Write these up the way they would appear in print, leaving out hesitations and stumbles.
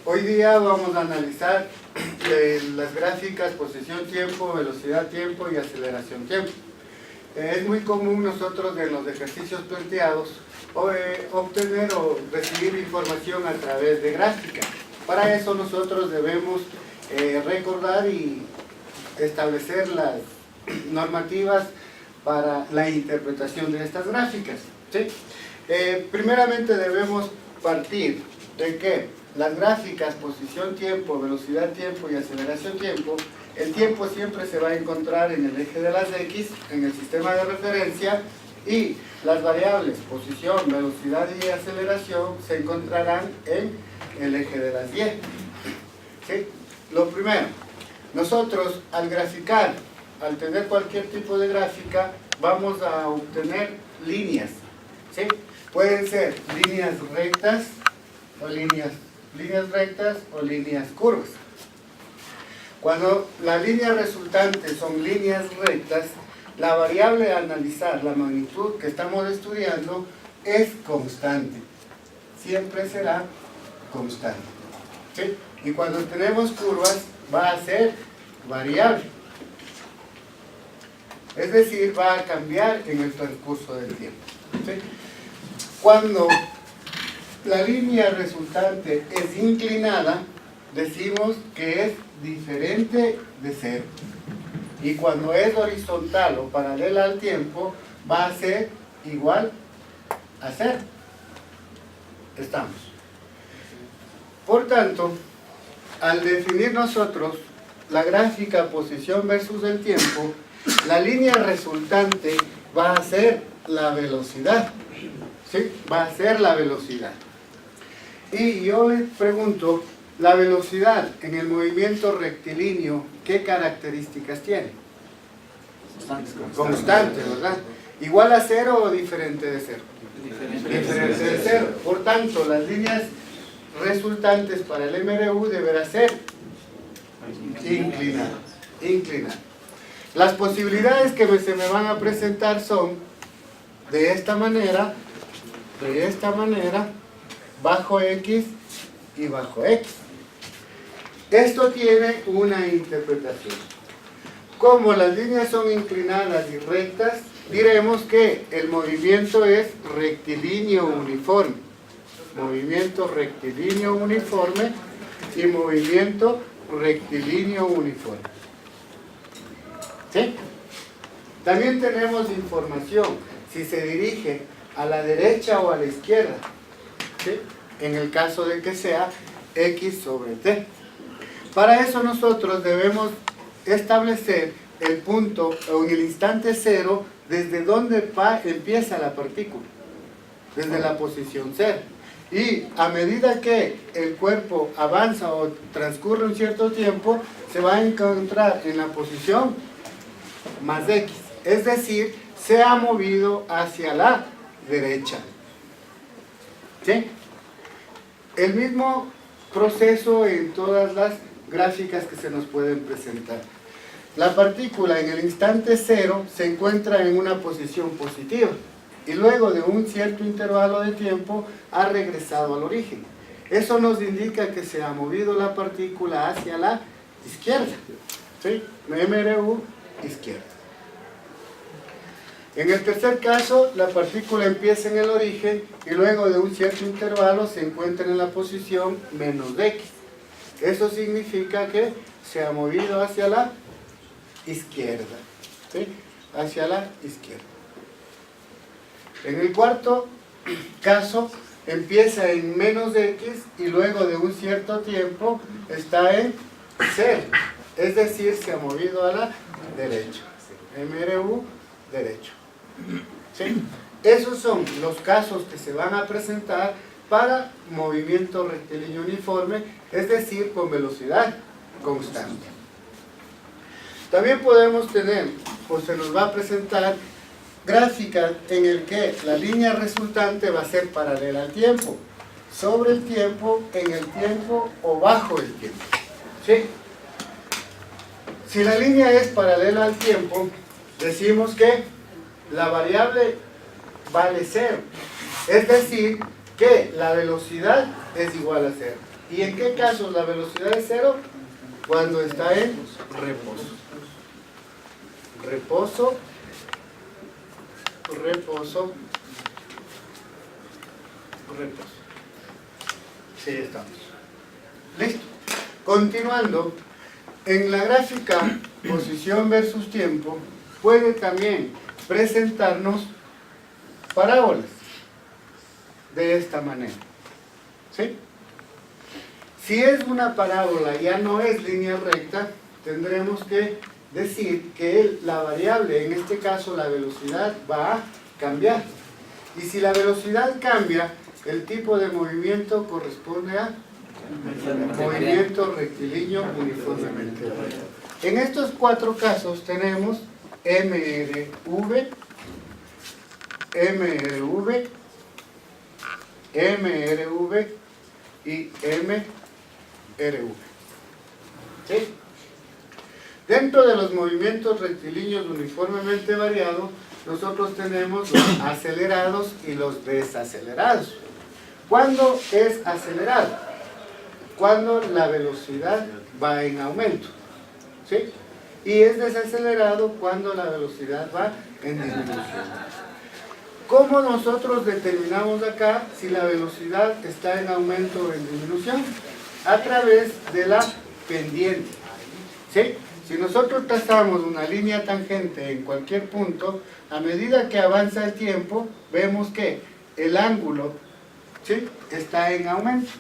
Hoy día vamos a analizar las gráficas posición-tiempo, velocidad-tiempo y aceleración-tiempo. Es muy común nosotros en los ejercicios planteados obtener o recibir información a través de gráficas. Para eso nosotros debemos recordar y establecer las normativas para la interpretación de estas gráficas, ¿sí? Primeramente debemos partir de que las gráficas posición-tiempo, velocidad-tiempo y aceleración-tiempo, el tiempo siempre se va a encontrar en el eje de las X, en el sistema de referencia, y las variables posición, velocidad y aceleración se encontrarán en el eje de las Y. ¿Sí? Lo primero, nosotros al graficar, al tener cualquier tipo de gráfica, vamos a obtener líneas, ¿sí? Pueden ser líneas rectas o líneas rectas o líneas curvas. Cuando las líneas resultantes son líneas rectas, la variable a analizar, la magnitud que estamos estudiando, es constante. Siempre será constante, ¿sí? Y cuando tenemos curvas, va a ser variable. Es decir, va a cambiar en el transcurso del tiempo, ¿sí? Cuando la línea resultante es inclinada, decimos que es diferente de cero. Y cuando es horizontal o paralela al tiempo, va a ser igual a cero. Estamos. Por tanto, al definir nosotros la gráfica posición versus el tiempo, la línea resultante va a ser la velocidad, ¿sí? Va a ser la velocidad. Y yo les pregunto, la velocidad en el movimiento rectilíneo, ¿qué características tiene? Constante, ¿verdad? ¿Igual a cero o diferente de cero? Diferente de cero. Por tanto, las líneas resultantes para el MRU deberá ser inclinada. Las posibilidades que se me van a presentar son de esta manera, bajo X y bajo X. Esto tiene una interpretación. Como las líneas son inclinadas y rectas, diremos que el movimiento es rectilíneo uniforme. Movimiento rectilíneo uniforme y movimiento rectilíneo uniforme. ¿Sí? También tenemos información si se dirige a la derecha o a la izquierda, ¿sí? En el caso de que sea X sobre T. Para eso nosotros debemos establecer el punto o en el instante cero desde donde empieza la partícula, desde la posición cero. Y a medida que el cuerpo avanza o transcurre un cierto tiempo, se va a encontrar en la posición más X, es decir, se ha movido hacia la derecha. ¿Sí? El mismo proceso en todas las gráficas que se nos pueden presentar. La partícula en el instante cero se encuentra en una posición positiva y luego de un cierto intervalo de tiempo ha regresado al origen. Eso nos indica que se ha movido la partícula hacia la izquierda, ¿sí? MRU izquierda. En el tercer caso, la partícula empieza en el origen y luego de un cierto intervalo se encuentra en la posición menos X. Eso significa que se ha movido hacia la izquierda, ¿sí? Hacia la izquierda. En el cuarto caso, empieza en menos X y luego de un cierto tiempo está en 0. Es decir, se ha movido a la derecha. MRU derecho. ¿Sí? Esos son los casos que se van a presentar para movimiento rectilíneo uniforme, es decir, con velocidad constante. También podemos tener, o se nos va a presentar, gráficas en el que la línea resultante va a ser paralela al tiempo, sobre el tiempo, en el tiempo o bajo el tiempo. ¿Sí? Si la línea es paralela al tiempo, decimos que la variable vale 0. Es decir, que la velocidad es igual a 0. ¿Y en qué casos la velocidad es 0? Cuando está en reposo. Reposo. Sí, estamos. Listo. Continuando, en la gráfica posición versus tiempo puede también presentarnos parábolas de esta manera. ¿Sí? Si es una parábola, ya no es línea recta, tendremos que decir que la variable, en este caso la velocidad, va a cambiar. Y si la velocidad cambia, el tipo de movimiento corresponde a movimiento rectilíneo uniformemente variado. En estos 4 casos tenemos MRV, MRV, MRV y MRV. ¿Sí? Dentro de los movimientos rectilíneos uniformemente variados, nosotros tenemos los acelerados y los desacelerados. ¿Cuándo es acelerado? Cuando la velocidad va en aumento. ¿Sí? Y es desacelerado cuando la velocidad va en disminución. ¿Cómo nosotros determinamos acá si la velocidad está en aumento o en disminución? A través de la pendiente. ¿Sí? Si nosotros trazamos una línea tangente en cualquier punto, a medida que avanza el tiempo, vemos que el ángulo, ¿sí?, está en aumento.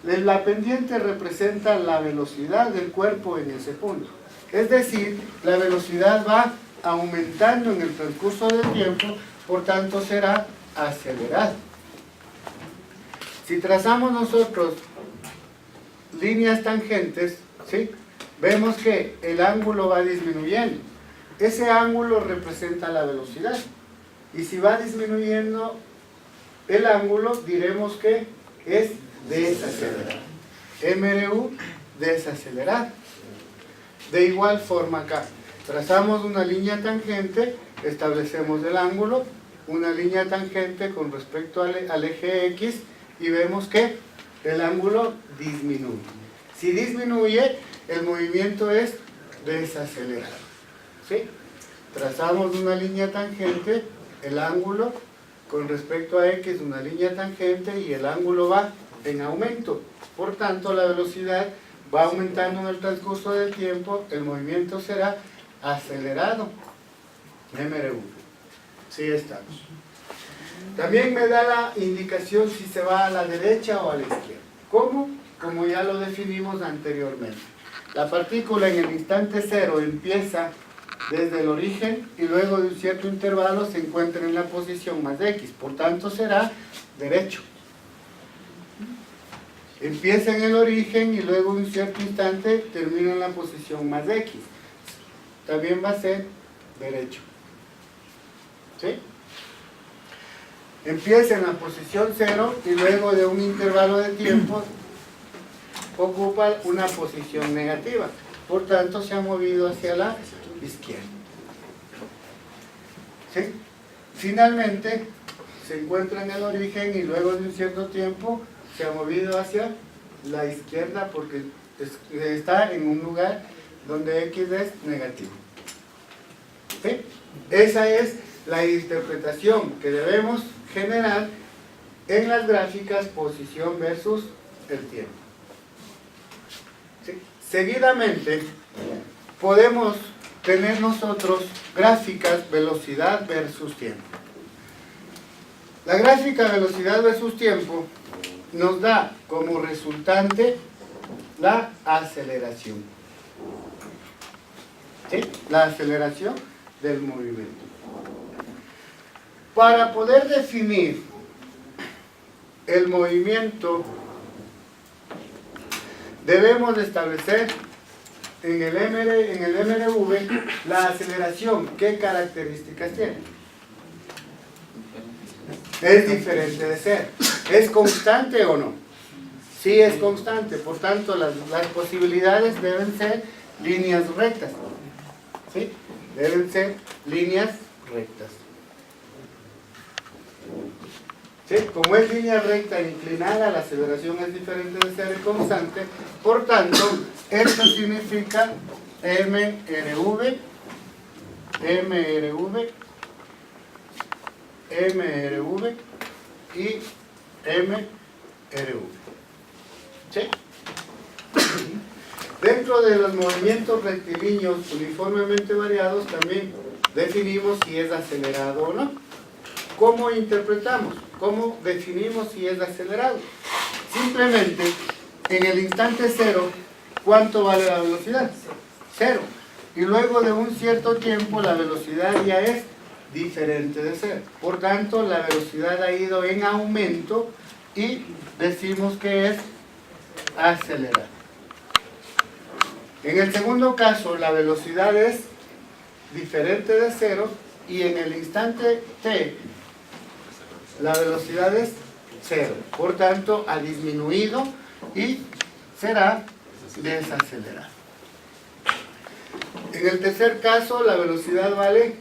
La pendiente representa la velocidad del cuerpo en ese punto. Es decir, la velocidad va aumentando en el transcurso del tiempo, por tanto será acelerado. Si trazamos nosotros líneas tangentes, ¿sí?, vemos que el ángulo va disminuyendo. Ese ángulo representa la velocidad. Y si va disminuyendo el ángulo, diremos que es desacelerado. MRU, desacelerado. De igual forma acá, trazamos una línea tangente, establecemos el ángulo, una línea tangente con respecto al eje X, y vemos que el ángulo disminuye. Si disminuye, el movimiento es desacelerado. ¿Sí? Trazamos una línea tangente, el ángulo con respecto a X, una línea tangente, y el ángulo va en aumento. Por tanto, la velocidad va aumentando en el transcurso del tiempo, el movimiento será acelerado. MRU. Sí, estamos. También me da la indicación si se va a la derecha o a la izquierda. ¿Cómo? Como ya lo definimos anteriormente. La partícula en el instante cero empieza desde el origen y luego de un cierto intervalo se encuentra en la posición más X. Por tanto, será derecho. Empieza en el origen y luego de un cierto instante termina en la posición más X. También va a ser derecho. ¿Sí? Empieza en la posición 0 y luego de un intervalo de tiempo ocupa una posición negativa. Por tanto, se ha movido hacia la izquierda. ¿Sí? Finalmente, se encuentra en el origen y luego de un cierto tiempo se ha movido hacia la izquierda porque está en un lugar donde X es negativo. ¿Sí? Esa es la interpretación que debemos generar en las gráficas posición versus el tiempo. ¿Sí? Seguidamente podemos tener nosotros gráficas velocidad versus tiempo. La gráfica velocidad versus tiempo nos da como resultante la aceleración. ¿Sí? La aceleración del movimiento. Para poder definir el movimiento, debemos establecer en el MRV la aceleración. ¿Qué características tiene? Es diferente de cero. ¿Es constante o no? Sí, es constante. Por tanto, las posibilidades deben ser líneas rectas. ¿Sí? Deben ser líneas rectas. ¿Sí? ¿Sí? Como es línea recta inclinada, la aceleración es diferente de ser constante. Por tanto, esto significa MRV, MRV y MRV. ¿Sí? Dentro de los movimientos rectilíneos uniformemente variados también definimos si es acelerado o no. ¿Cómo interpretamos? ¿Cómo definimos si es acelerado? Simplemente, en el instante cero, ¿cuánto vale la velocidad? Cero. Y luego de un cierto tiempo, la velocidad ya es diferente de cero. Por tanto, la velocidad ha ido en aumento y decimos que es acelerado. En el segundo caso, la velocidad es diferente de cero y en el instante t, la velocidad es cero. Por tanto, ha disminuido y será desacelerado. En el tercer caso, la velocidad vale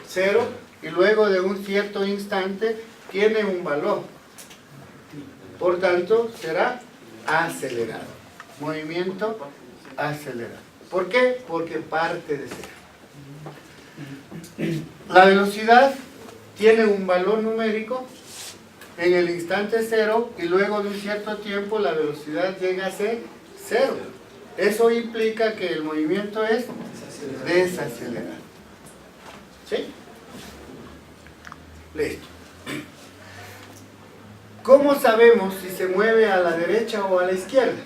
cero y luego de un cierto instante tiene un valor. Por tanto, será acelerado. Movimiento acelerado. ¿Por qué? Porque parte de cero. La velocidad tiene un valor numérico en el instante cero y luego de un cierto tiempo la velocidad llega a ser cero. Eso implica que el movimiento es desacelerado. ¿Sí? Listo. ¿Cómo sabemos si se mueve a la derecha o a la izquierda?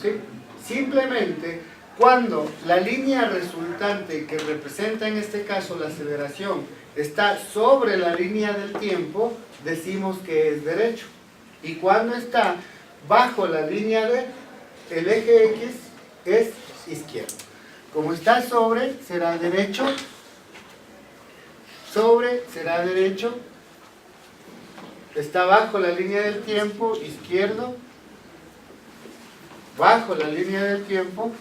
¿Sí? Simplemente cuando la línea resultante que representa en este caso la aceleración está sobre la línea del tiempo, decimos que es derecho. Y cuando está bajo la línea del eje X, es izquierdo. Como está sobre, será derecho. Sobre será derecho. Está bajo la línea del tiempo, izquierdo. Bajo la línea del tiempo,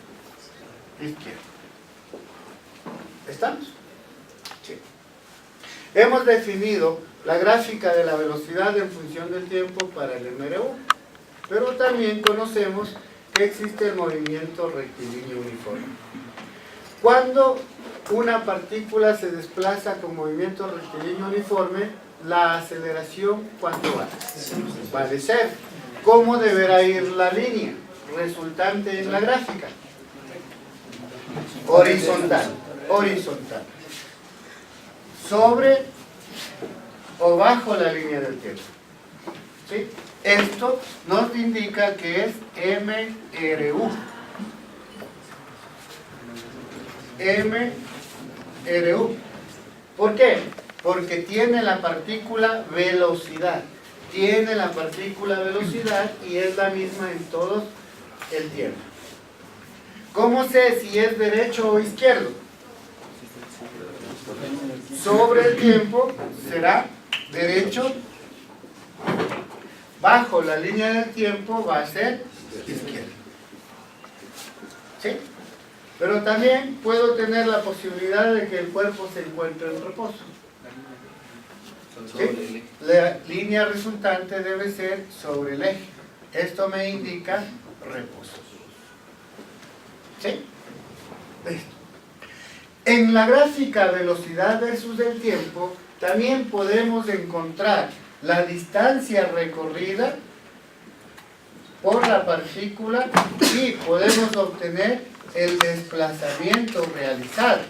izquierdo. ¿Estamos? Sí. Hemos definido la gráfica de la velocidad en función del tiempo para el MRU, pero también conocemos que existe el movimiento rectilíneo uniforme. Cuando una partícula se desplaza con movimiento rectilíneo uniforme, la aceleración, ¿cuánto vale? Vale cero. ¿Cómo deberá ir la línea resultante en la gráfica? Horizontal. Horizontal. Sobre o bajo la línea del tiempo. ¿Sí? Esto nos indica que es MRU. MRU. ¿Por qué? Porque tiene la partícula velocidad. Tiene la partícula velocidad y es la misma en todo el tiempo. ¿Cómo sé si es derecho o izquierdo? Sobre el tiempo será derecho. Bajo la línea del tiempo va a ser izquierdo. ¿Sí? Pero también puedo tener la posibilidad de que el cuerpo se encuentre en reposo. ¿Sí? La línea resultante debe ser sobre el eje. Esto me indica reposo. ¿Sí? Listo. En la gráfica velocidad versus el tiempo también podemos encontrar la distancia recorrida por la partícula y podemos obtener el desplazamiento realizado.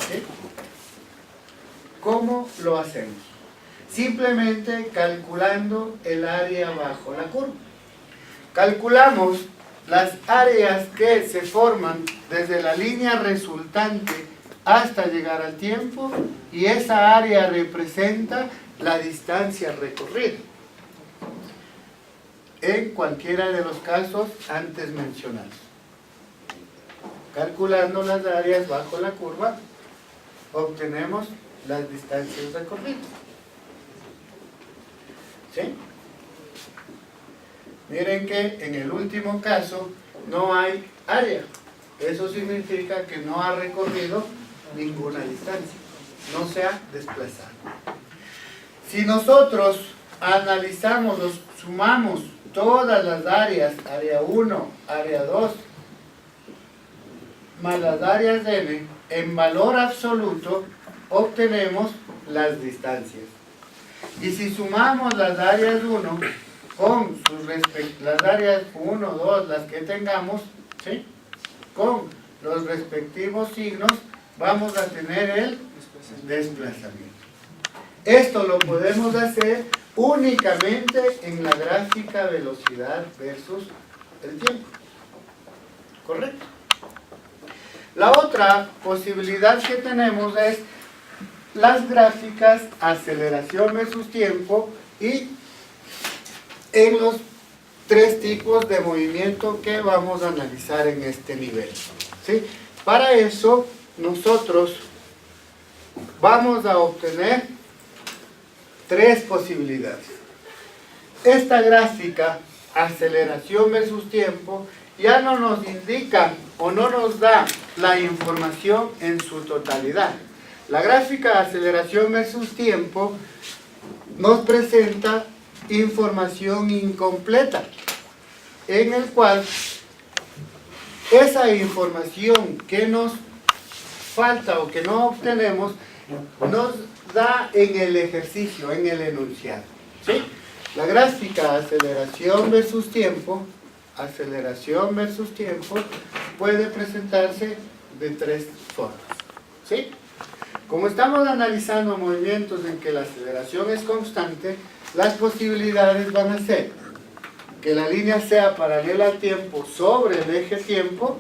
¿Sí? ¿Cómo lo hacemos? Simplemente calculando el área bajo la curva. Calculamos las áreas que se forman desde la línea resultante hasta llegar al tiempo y esa área representa la distancia recorrida en cualquiera de los casos antes mencionados. Calculando las áreas bajo la curva obtenemos las distancias recorridas. ¿Sí? Miren que en el último caso no hay área. Eso significa que no ha recorrido ninguna distancia. no se ha desplazado. Si nosotros analizamos, sumamos todas las áreas, área 1, área 2, más las áreas n, en valor absoluto, obtenemos las distancias. Y si sumamos las áreas 1 con las áreas 1, 2, las que tengamos, ¿sí?, con los respectivos signos, vamos a tener el desplazamiento. Esto lo podemos hacer únicamente en la gráfica velocidad versus el tiempo. ¿Correcto? La otra posibilidad que tenemos es las gráficas aceleración versus tiempo y en los tres tipos de movimiento que vamos a analizar en este nivel, ¿sí? Para eso nosotros vamos a obtener tres posibilidades. Esta gráfica aceleración versus tiempo ya no nos indica o no nos da la información en su totalidad. La gráfica aceleración versus tiempo nos presenta información incompleta, en el cual esa información que nos falta o que no obtenemos nos da en el ejercicio, en el enunciado, ¿sí? La gráfica aceleración versus tiempo puede presentarse de tres formas, ¿sí? Como estamos analizando movimientos en que la aceleración es constante, las posibilidades van a ser que la línea sea paralela al tiempo sobre el eje tiempo,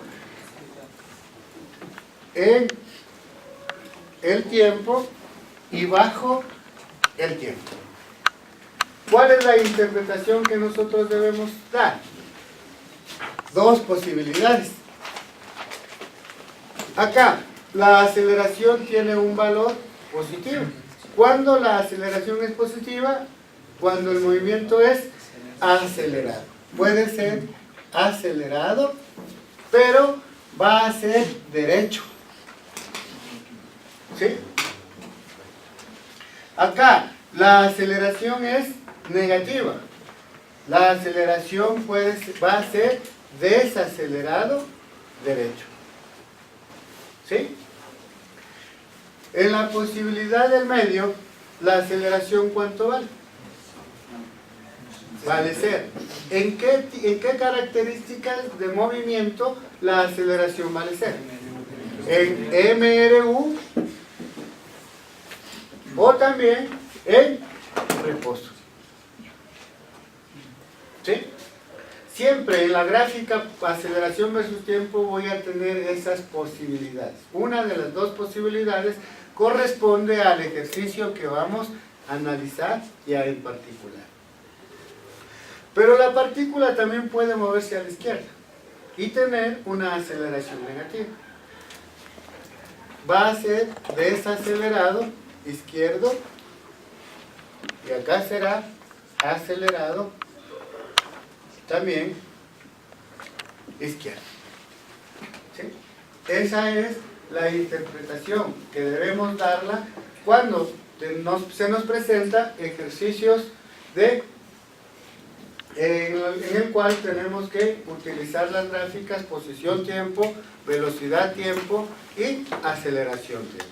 en el tiempo y bajo el tiempo. ¿Cuál es la interpretación que nosotros debemos dar? Dos posibilidades. Acá, la aceleración tiene un valor positivo. ¿Cuándo la aceleración es positiva? Cuando el movimiento es acelerado. Puede ser acelerado, pero va a ser derecho, ¿sí? Acá, la aceleración es negativa. La aceleración va a ser desacelerado derecho, ¿sí? En la posibilidad del medio, la aceleración, ¿cuánto vale? Vale cero. ¿En qué características de movimiento la aceleración vale cero? En MRU o también en reposo, ¿sí? Siempre en la gráfica aceleración versus tiempo voy a tener esas posibilidades. Una de las dos posibilidades corresponde al ejercicio que vamos a analizar ya en particular. Pero la partícula también puede moverse a la izquierda y tener una aceleración negativa. Va a ser desacelerado izquierdo y acá será acelerado también izquierdo, ¿sí? Esa es la interpretación que debemos darla cuando se nos presenta ejercicios en el cual tenemos que utilizar las gráficas posición-tiempo, velocidad-tiempo y aceleración-tiempo.